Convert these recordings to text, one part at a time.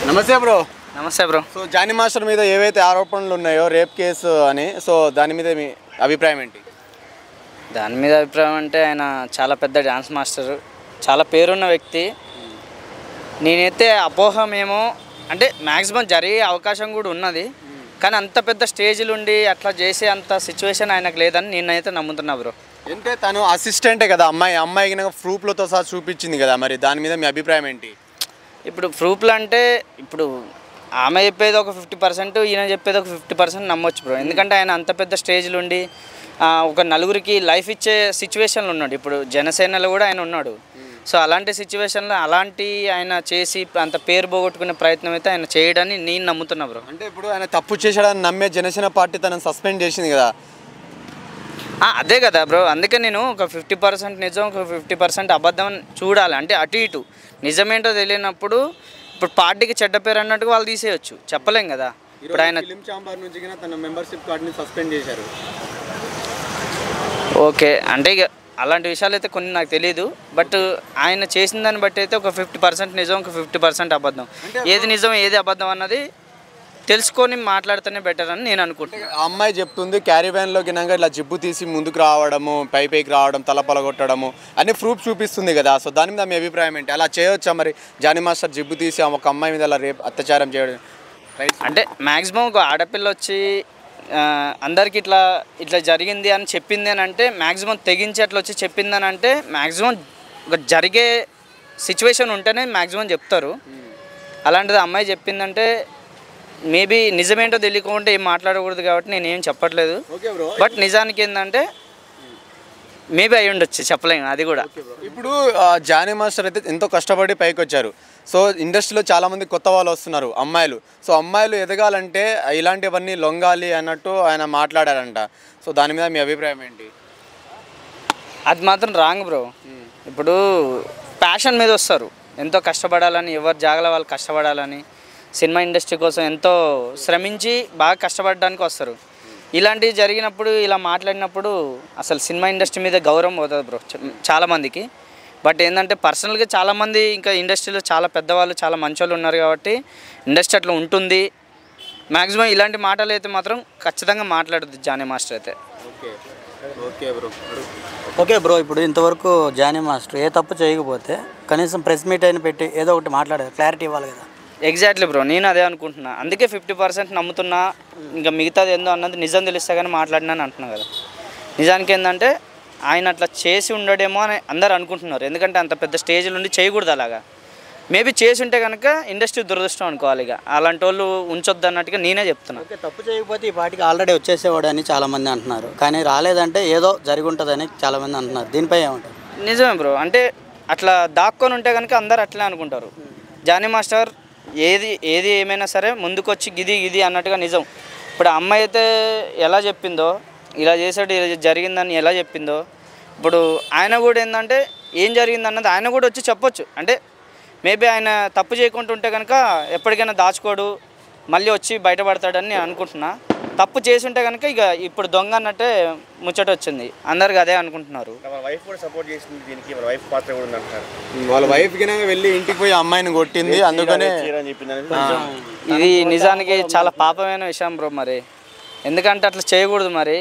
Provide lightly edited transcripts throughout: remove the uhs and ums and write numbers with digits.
నమస్తే బ్రో. నమస్తే bro. So Johnny master మీద ఏవైతే ఆరోపణలు ఉన్నాయో రేప్ కేసు అని, సో దాని మీద మీ అభిప్రాయం ఏంటి? దాని మీద అభిప్రాయం అంటే ఆయన చాలా పెద్ద డ్యాన్స్ మాస్టర్, చాలా పేరున్న వ్యక్తి. నేనైతే అపోహమేమో అంటే మ్యాక్సిమం జరిగే అవకాశం కూడా ఉన్నది, కానీ అంత పెద్ద స్టేజ్లు ఉండి అట్లా చేసే అంత సిచ్యువేషన్ ఆయనకు లేదని నేనైతే నమ్ముతున్నా బ్రో. అంటే తను అసిస్టెంటే కదా, అమ్మాయికి కనుక ప్రూఫ్లతో సహా చూపించింది కదా, మరి దాని మీద మీ అభిప్రాయం ఏంటి? ఇప్పుడు ప్రూఫ్లు అంటే ఇప్పుడు ఆమె చెప్పేది ఒక 50%, ఈయన చెప్పేది ఒక 50% నమ్మొచ్చు బ్రో. ఎందుకంటే ఆయన అంత పెద్ద స్టేజ్లు ఉండి ఒక నలుగురికి లైఫ్ ఇచ్చే సిచ్యువేషన్లో ఉన్నాడు. ఇప్పుడు జనసేనలో కూడా ఆయన ఉన్నాడు. సో అలాంటి సిచ్యువేషన్లో అలాంటి ఆయన చేసి అంత పేరు పోగొట్టుకునే ప్రయత్నం అయితే ఆయన చేయడాన్ని నేను నమ్ముతున్నా బ్రో. అంటే ఇప్పుడు ఆయన తప్పు చేశాడని నమ్మే జనసేన పార్టీ తనను సస్పెండ్ చేసింది కదా. అదే కదా బ్రో, అందుకే నేను ఒక 50% నిజం, ఒక 50% అబద్ధం చూడాలి. అంటే అటు ఇటు నిజమేంటో తెలియనప్పుడు ఇప్పుడు పార్టీకి చెడ్డ పేరు అన్నట్టుగా వాళ్ళు తీసేయచ్చు, చెప్పలేం కదా. ఇప్పుడు ఆయన ఫిలిం ఛాంబర్ నుంచి తన మెంబర్షిప్ కార్డుని సస్పెండ్ చేశారు. ఓకే, అంటే ఇక అలాంటి విషయాలు అయితే కొన్ని నాకు తెలియదు. బట్ ఆయన చేసిన దాన్ని బట్టి అయితే ఒక 50% నిజం, ఒక 50% అబద్ధం. ఏది నిజం ఏది అబద్ధం అన్నది తెలుసుకొని మాట్లాడితేనే బెటర్ అని నేను అనుకుంటున్నాను. ఆ అమ్మాయి చెప్తుంది క్యారీ వ్యాన్లో గినంగా ఇలా జిబ్బు తీసి ముందుకు రావడము, పైకి రావడం, తల పలగొట్టడము అన్ని ప్రూఫ్ చూపిస్తుంది కదా. సో దాని మీద మీ అభిప్రాయం ఏంటి? అలా చేయవచ్చా మరి? జానీ మాస్టర్ జిబ్బు తీసి ఒక అమ్మాయి మీద అలా రేపు అత్యాచారం చేయడం రైట్? అంటే మ్యాక్సిమం ఒక ఆడపిల్ల వచ్చి అందరికి ఇట్లా ఇట్లా జరిగింది అని చెప్పింది అని అంటే మ్యాక్సిమం తెగించి అట్లా వచ్చి చెప్పింది అని అంటే మ్యాక్సిమం ఒక జరిగే సిచ్యువేషన్ ఉంటేనే మ్యాక్సిమం చెప్తారు. అలాంటిది అమ్మాయి చెప్పిందంటే మేబీ నిజమేంటో తెలియకుండా ఏం మాట్లాడకూడదు కాబట్టి నేను ఏం చెప్పట్లేదు. బట్ నిజానికి ఏంటంటే మేబీ అయి ఉండొచ్చు, చెప్పలేము అది కూడా. ఇప్పుడు జానీ మాస్టర్ అయితే ఎంతో కష్టపడి పైకి వచ్చారు. సో ఇండస్ట్రీలో చాలామంది కొత్త వాళ్ళు వస్తున్నారు, అమ్మాయిలు. సో అమ్మాయిలు ఎదగాలంటే ఇలాంటివన్నీ లొంగాలి అన్నట్టు ఆయన మాట్లాడారంట. సో దాని మీద మీ అభిప్రాయం ఏంటి? అది మాత్రం రాంగ్ బ్రో. ఇప్పుడు ప్యాషన్ మీద వస్తారు, ఎంతో కష్టపడాలని, ఎవరి జాగల వాళ్ళు కష్టపడాలని, సినిమా ఇండస్ట్రీ కోసం ఎంతో శ్రమించి బాగా కష్టపడడానికి వస్తారు. ఇలాంటివి జరిగినప్పుడు ఇలా మాట్లాడినప్పుడు అసలు సినిమా ఇండస్ట్రీ మీద గౌరవం పోతుంది బ్రో చాలామందికి. బట్ ఏంటంటే పర్సనల్గా చాలామంది ఇంకా ఇండస్ట్రీలో చాలా పెద్దవాళ్ళు, చాలా మంచోళ్ళు ఉన్నారు కాబట్టి ఇండస్ట్రీ అట్లా ఉంటుంది. మ్యాక్సిమం ఇలాంటి మాటలు అయితే మాత్రం ఖచ్చితంగా మాట్లాడుద్ది జానీ మాస్టర్ అయితే. ఓకే బ్రో, ఇప్పుడు ఇంతవరకు జానీ మాస్టర్ ఏ తప్పు చేయకపోతే కనీసం ప్రెస్ మీట్ అయినా పెట్టి ఏదో ఒకటి మాట్లాడారు, క్లారిటీ ఇవ్వాలి కదా. ఎగ్జాక్ట్లీ బ్రో, నేను అదే అనుకుంటున్నా. అందుకే 50% నమ్ముతున్నా. ఇంకా మిగతాది ఏందో అన్నది నిజం తెలిస్తే కానీ మాట్లాడినాను అంటున్నా కదా. నిజానికి ఏంటంటే ఆయన అట్లా చేసి ఉండడేమో అని అందరు అనుకుంటున్నారు. ఎందుకంటే అంత పెద్ద స్టేజ్లో ఉండి చేయకూడదు అలాగా. మేబీ చేసి ఉంటే కనుక ఇండస్ట్రీ దురదృష్టం అనుకోవాలి. ఇక అలాంటి వాళ్ళు ఉంచొద్దు అన్నట్టుగా నేనే చెప్తున్నాను. ఓకే, తప్పు చేయకపోతే ఈ పాటికి ఆల్రెడీ వచ్చేసేవాడు అని చాలామంది అంటున్నారు, కానీ రాలేదంటే ఏదో జరిగి ఉంటుందని చాలామంది అంటున్నారు. దీనిపై ఏమంటారు? నిజమే బ్రో, అంటే అట్లా దాక్కొని ఉంటే కనుక అందరు అట్లే అనుకుంటారు. జానీ మాస్టర్ ఏది ఏమైనా సరే ముందుకు వచ్చి గిది అన్నట్టుగా నిజం. ఇప్పుడు అమ్మాయి అయితే ఎలా చెప్పిందో, ఇలా చేసాడు, ఇలా జరిగిందని ఎలా చెప్పిందో, ఇప్పుడు ఆయన కూడా ఏంటంటే ఏం జరిగింది అన్నది ఆయన కూడా వచ్చి చెప్పొచ్చు. అంటే మేబీ ఆయన తప్పు చేయకుండా ఉంటే కనుక ఎప్పటికైనా దాచుకోడు, మళ్ళీ వచ్చి బయటపడతాడని నేను అనుకుంటున్నా. తప్పు చేసి ఉంటే కనుక ఇక ఇప్పుడు దొంగ అన్నట్టే ముచ్చట వచ్చింది, అందరికి అదే అనుకుంటున్నారు. వాళ్ళ వైఫ్ కి వెళ్ళి ఇంటికి పోయి అమ్మాయిని కొట్టింది, అందుకనే ఇది నిజానికి చాలా పాపమైన విషయం బ్రో. మరి ఎందుకంటే అట్లా చేయకూడదు. మరి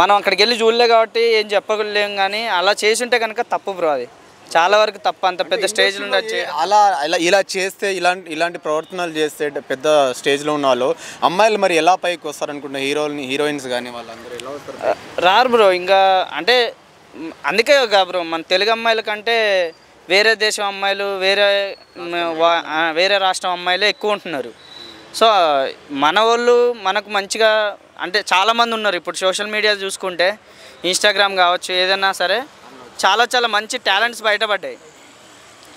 మనం అక్కడికి వెళ్ళి చూడలే కాబట్టి ఏం చెప్పలేము, కానీ అలా చేసి ఉంటే కనుక తప్పు బ్రో. అది చాలా వరకు తప్పు. అంత పెద్ద స్టేజ్లో ఉండొచ్చు అలా ఇలా చేస్తే, ఇలాంటి ప్రవర్తనలు చేస్తే పెద్ద స్టేజ్లో ఉన్న వాళ్ళు అమ్మాయిలు మరి ఎలా పైకి వస్తారనుకుంటున్నా? హీరోయిన్స్ కానీ వాళ్ళందరూ ఎలా వస్తారు? రారు బ్రో. ఇంకా అంటే అందుకే బ్రో మన తెలుగు అమ్మాయిల కంటే వేరే దేశం అమ్మాయిలు, వేరే రాష్ట్రం అమ్మాయిలే ఎక్కువ ఉంటున్నారు. సో మన వాళ్ళు మనకు మంచిగా అంటే చాలామంది ఉన్నారు. ఇప్పుడు సోషల్ మీడియా చూసుకుంటే ఇన్స్టాగ్రామ్ కావచ్చు, ఏదైనా సరే చాలా మంచి టాలెంట్స్ బయటపడ్డాయి.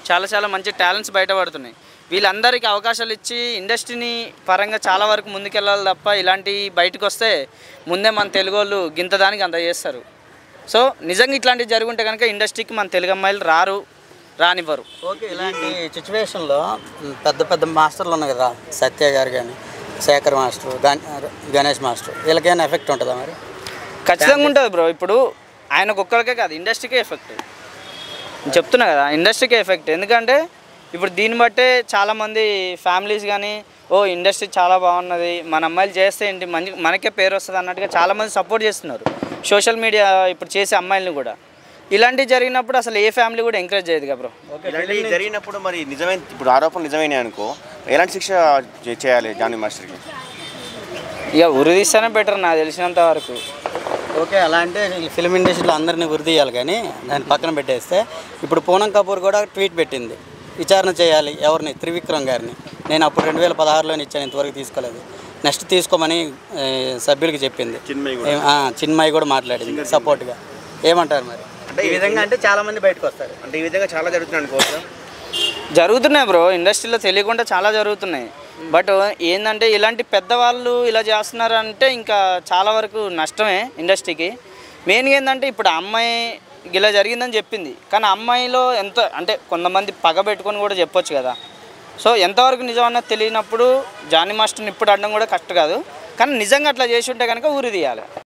చాలా మంచి టాలెంట్స్ బయటపడుతున్నాయి. వీళ్ళందరికీ అవకాశాలు ఇచ్చి ఇండస్ట్రీని పరంగా చాలా వరకు ముందుకెళ్ళాలి తప్ప ఇలాంటి బయటకు వస్తే ముందే మన తెలుగు వాళ్ళు గింతదానికి అంత చేస్తారు. సో నిజంగా ఇట్లాంటివి జరుగుంటే కనుక ఇండస్ట్రీకి మన తెలుగు అమ్మాయిలు రానివ్వరు. ఓకే, ఇలాంటి సిచ్యువేషన్లో పెద్ద మాస్టర్లు ఉన్నాయి కదా, సత్య గారు కానీ, శేఖర్ మాస్టర్, గణేష్ మాస్టర్, వీళ్ళకైనా ఎఫెక్ట్ ఉంటుందా? మరి ఖచ్చితంగా ఉంటుంది బ్రో. ఇప్పుడు ఆయనకు ఒక్కరికే కాదు, ఇండస్ట్రీకే ఎఫెక్ట్ చెప్తున్నా కదా, ఇండస్ట్రీకే ఎఫెక్ట్. ఎందుకంటే ఇప్పుడు దీన్ని బట్టే చాలామంది ఫ్యామిలీస్ కానీ ఓ ఇండస్ట్రీ చాలా బాగున్నది, మన అమ్మాయిలు చేస్తే ఏంటి మనకే పేరు వస్తుంది అన్నట్టుగా చాలామంది సపోర్ట్ చేస్తున్నారు సోషల్ మీడియా ఇప్పుడు చేసే అమ్మాయిలను కూడా. ఇలాంటివి జరిగినప్పుడు అసలు ఏ ఫ్యామిలీ కూడా ఎంకరేజ్ చేయదు కదా బ్రో. ఇలాంటివి జరిగినప్పుడు మరి నిజమైన ఇప్పుడు ఆరోపణలు నిజమైనవి అనుకో, ఎలాంటి శిక్ష చేయాలి జానీ మాస్టర్కి? ఇక ఉరిదీస్తేనే బెటర్ నాకు తెలిసినంత వరకు. ఓకే, అలా అంటే ఫిలిం ఇండస్ట్రీలో అందరినీ ఉరిదీయాలి, కానీ దాన్ని పక్కన పెట్టేస్తే ఇప్పుడు పూనం కపూర్ కూడా ట్వీట్ పెట్టింది, విచారణ చేయాలి ఎవరిని, త్రివిక్రమ్ గారిని. నేను అప్పుడు 2016లోనే ఇచ్చాను, ఇంతవరకు తీసుకోలేదు, నెక్స్ట్ తీసుకోమని సభ్యులకి చెప్పింది. చిన్మయి కూడా మాట్లాడింది సపోర్ట్గా. ఏమంటారు మరి? అంటే ఈ విధంగా అంటే చాలామంది బయటకు వస్తారు, అంటే ఈ విధంగా చాలా జరుగుతుంది అనుకోవచ్చు. జరుగుతున్నాయి బ్రో, ఇండస్ట్రీలో తెలియకుండా చాలా జరుగుతున్నాయి. బట్ ఏంటంటే ఇలాంటి పెద్దవాళ్ళు ఇలా చేస్తున్నారంటే ఇంకా చాలా వరకు నష్టమే ఇండస్ట్రీకి. మెయిన్గా ఏంటంటే ఇప్పుడు అమ్మాయి ఇలా జరిగిందని చెప్పింది, కానీ అమ్మాయిలో ఎంత అంటే కొంతమంది పగ పెట్టుకొని కూడా చెప్పొచ్చు కదా. సో ఎంతవరకు నిజం అన్నది తెలియనప్పుడు జానీ మాస్టర్ని ఇప్పుడు అడడం కూడా కరెక్ట్ కాదు, కానీ నిజంగా అట్లా చేసి ఉంటే కనుక ఊరి తీయాలి.